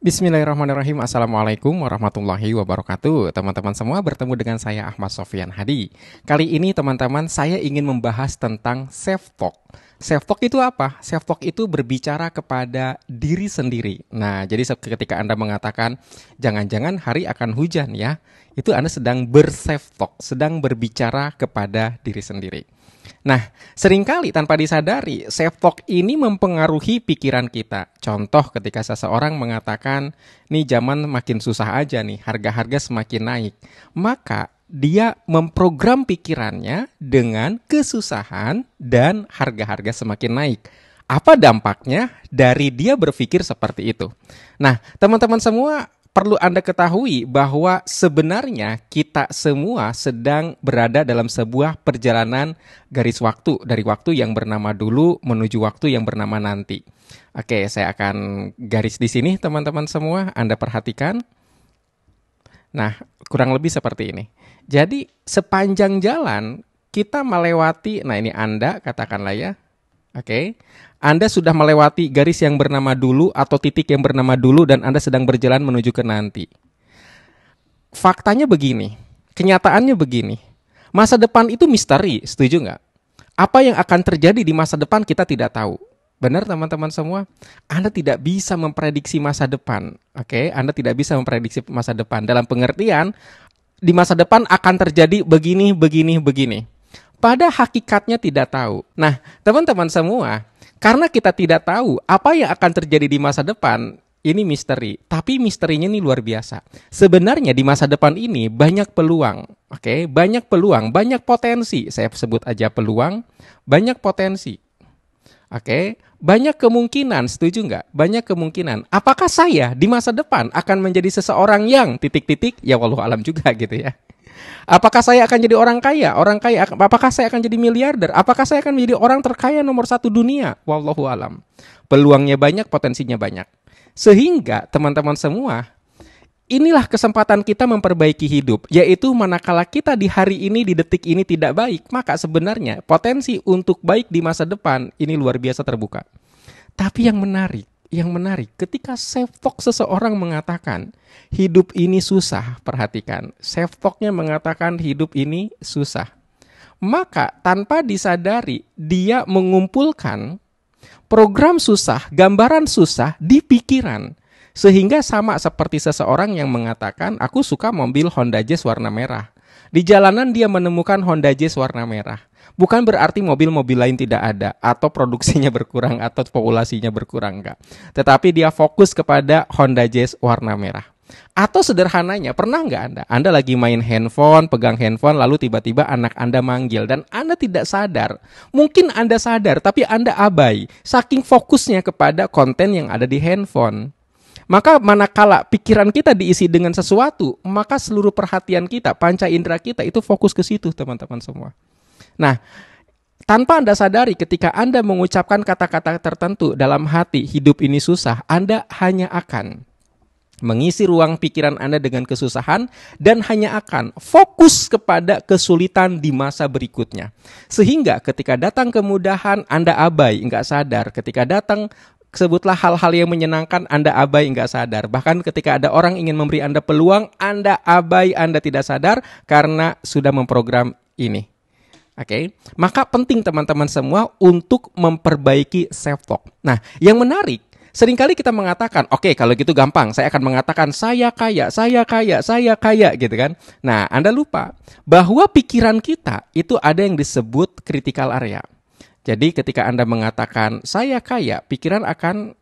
Bismillahirrahmanirrahim. Assalamualaikum warahmatullahi wabarakatuh. Teman-teman semua, bertemu dengan saya Ahmad Sofyan Hadi. Kali ini teman-teman, saya ingin membahas tentang self talk. Self talk itu apa? Self talk itu berbicara kepada diri sendiri. Nah, jadi ketika Anda mengatakan jangan-jangan hari akan hujan ya, itu Anda sedang berself talk, sedang berbicara kepada diri sendiri. Nah, seringkali tanpa disadari, self-talk ini mempengaruhi pikiran kita. Contoh ketika seseorang mengatakan, nih zaman makin susah aja nih, harga-harga semakin naik. Maka dia memprogram pikirannya dengan kesusahan dan harga-harga semakin naik. Apa dampaknya dari dia berpikir seperti itu? Nah, teman-teman semua, perlu Anda ketahui bahwa sebenarnya kita semua sedang berada dalam sebuah perjalanan garis waktu, dari waktu yang bernama dulu menuju waktu yang bernama nanti. Oke, saya akan garis di sini teman-teman semua, Anda perhatikan. Nah, kurang lebih seperti ini. Jadi sepanjang jalan kita melewati, nah ini Anda katakanlah ya. Oke, Anda sudah melewati garis yang bernama dulu atau titik yang bernama dulu dan Anda sedang berjalan menuju ke nanti. Faktanya begini, kenyataannya begini. Masa depan itu misteri, setuju nggak? Apa yang akan terjadi di masa depan kita tidak tahu. Benar teman-teman semua? Anda tidak bisa memprediksi masa depan. Oke, Anda tidak bisa memprediksi masa depan. Dalam pengertian, di masa depan akan terjadi begini, begini, begini. Pada hakikatnya tidak tahu. Nah, teman-teman semua, karena kita tidak tahu apa yang akan terjadi di masa depan, ini misteri. Tapi misterinya ini luar biasa. Sebenarnya di masa depan ini banyak peluang. Oke, banyak peluang, banyak potensi. Saya sebut aja peluang, banyak potensi. Oke, banyak kemungkinan, setuju nggak? Banyak kemungkinan. Apakah saya di masa depan akan menjadi seseorang yang titik-titik? Ya wallahu alam juga gitu ya. Apakah saya akan jadi orang kaya? Apakah saya akan jadi miliarder? Apakah saya akan menjadi orang terkaya nomor satu dunia? Wallahu alam. Peluangnya banyak, potensinya banyak. Sehingga teman-teman semua, inilah kesempatan kita memperbaiki hidup. Yaitu manakala kita di hari ini, di detik ini tidak baik, maka sebenarnya potensi untuk baik di masa depan ini luar biasa terbuka. Tapi yang menarik, ketika self-talk seseorang mengatakan hidup ini susah, perhatikan, self-talknya mengatakan hidup ini susah. Maka tanpa disadari dia mengumpulkan program susah, gambaran susah di pikiran. Sehingga sama seperti seseorang yang mengatakan aku suka mobil Honda Jazz warna merah. Di jalanan dia menemukan Honda Jazz warna merah. Bukan berarti mobil-mobil lain tidak ada atau produksinya berkurang atau populasinya berkurang, enggak. Tetapi dia fokus kepada Honda Jazz warna merah. Atau sederhananya, pernah nggak Anda? Anda lagi main handphone, pegang handphone, lalu tiba-tiba anak Anda manggil dan Anda tidak sadar. Mungkin Anda sadar, tapi Anda abai. Saking fokusnya kepada konten yang ada di handphone. Maka manakala pikiran kita diisi dengan sesuatu, maka seluruh perhatian kita, panca indera kita itu fokus ke situ teman-teman semua. Nah, tanpa Anda sadari ketika Anda mengucapkan kata-kata tertentu dalam hati, hidup ini susah, Anda hanya akan mengisi ruang pikiran Anda dengan kesusahan dan hanya akan fokus kepada kesulitan di masa berikutnya. Sehingga ketika datang kemudahan, Anda abai, nggak sadar. Ketika datang sebutlah hal-hal yang menyenangkan, Anda abai, nggak sadar. Bahkan ketika ada orang ingin memberi Anda peluang, Anda abai, Anda tidak sadar karena sudah memprogram ini. Oke, maka penting teman-teman semua untuk memperbaiki self-talk. Nah, yang menarik, seringkali kita mengatakan, oke, kalau gitu gampang, saya akan mengatakan saya kaya, gitu kan. Nah, Anda lupa bahwa pikiran kita itu ada yang disebut critical area. Jadi ketika Anda mengatakan saya kaya, pikiran akan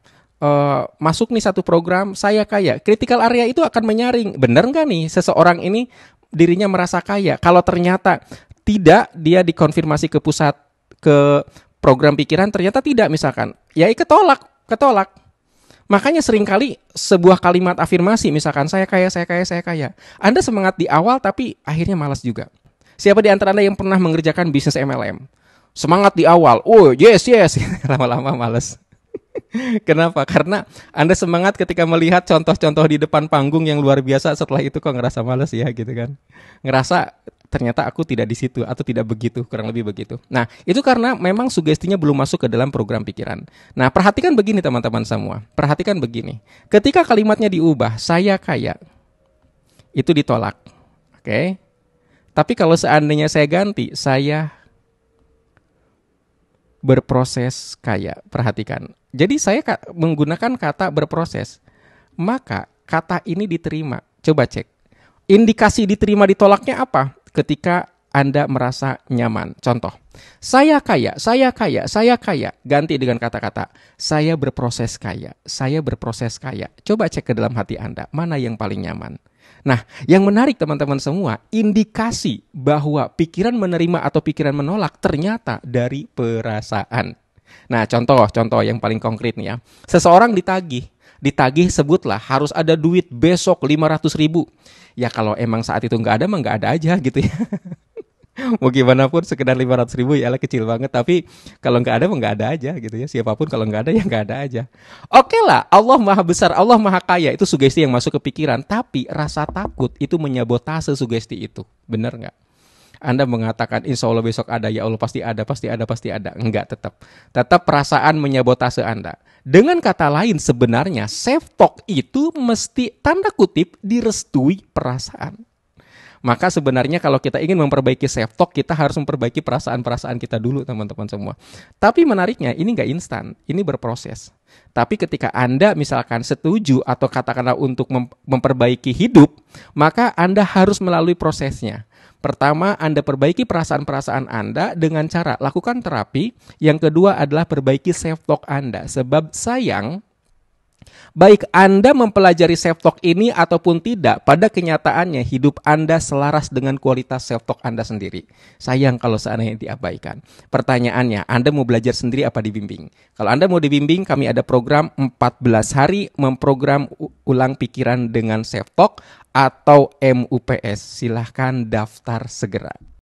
masuk nih satu program, saya kaya. Critical area itu akan menyaring, benar nggak nih seseorang ini dirinya merasa kaya? Kalau ternyata tidak, dia dikonfirmasi ke pusat, ke program pikiran, ternyata tidak misalkan. Ya ketolak. Makanya seringkali sebuah kalimat afirmasi, misalkan saya kaya. Anda semangat di awal tapi akhirnya malas juga. Siapa di antara Anda yang pernah mengerjakan bisnis MLM? Semangat di awal, oh yes, lama-lama malas. Kenapa? Karena Anda semangat ketika melihat contoh-contoh di depan panggung yang luar biasa, setelah itu kok ngerasa malas ya gitu kan. Ngerasa ternyata aku tidak di situ atau tidak begitu, kurang lebih begitu. Nah, itu karena memang sugestinya belum masuk ke dalam program pikiran. Nah, perhatikan begini teman-teman semua. Perhatikan begini. Ketika kalimatnya diubah, saya kaya, itu ditolak. Oke. Tapi kalau seandainya saya ganti, saya berproses kaya. Perhatikan. Jadi saya menggunakan kata berproses. Maka kata ini diterima. Coba cek. Indikasi diterima ditolaknya apa? Ketika Anda merasa nyaman. Contoh, saya kaya, saya kaya, saya kaya. Ganti dengan kata-kata, saya berproses kaya, saya berproses kaya. Coba cek ke dalam hati Anda, mana yang paling nyaman. Nah, yang menarik teman-teman semua, indikasi bahwa pikiran menerima atau pikiran menolak ternyata dari perasaan. Nah, contoh yang paling konkret nih ya. Seseorang ditagih sebutlah harus ada duit besok 500.000. Ya kalau emang saat itu nggak ada mah nggak ada aja gitu ya. Mau gimana pun sekedar 500.000 ya lah kecil banget. Tapi kalau nggak ada mah nggak ada aja gitu ya. Siapapun kalau nggak ada ya nggak ada aja. Oke lah, Allah maha besar, Allah maha kaya. Itu sugesti yang masuk ke pikiran. Tapi rasa takut itu menyabotase sugesti itu. Bener nggak? Anda mengatakan insya Allah besok ada, ya Allah pasti ada, pasti ada, pasti ada. Enggak, tetap perasaan menyabotase Anda. Dengan kata lain sebenarnya self talk itu mesti tanda kutip direstui perasaan. Maka sebenarnya kalau kita ingin memperbaiki self talk, kita harus memperbaiki perasaan-perasaan kita dulu teman-teman semua. Tapi menariknya ini nggak instan, ini berproses. Tapi ketika Anda misalkan setuju atau katakanlah untuk memperbaiki hidup, maka Anda harus melalui prosesnya. Pertama, Anda perbaiki perasaan-perasaan Anda dengan cara lakukan terapi. Yang kedua adalah perbaiki self-talk Anda. Sebab sayang, baik Anda mempelajari self-talk ini ataupun tidak, pada kenyataannya hidup Anda selaras dengan kualitas self-talk Anda sendiri. Sayang kalau seandainya diabaikan. Pertanyaannya, Anda mau belajar sendiri apa dibimbing? Kalau Anda mau dibimbing, kami ada program 14 hari memprogram ulang pikiran dengan self-talk atau MUPS. Silahkan daftar segera.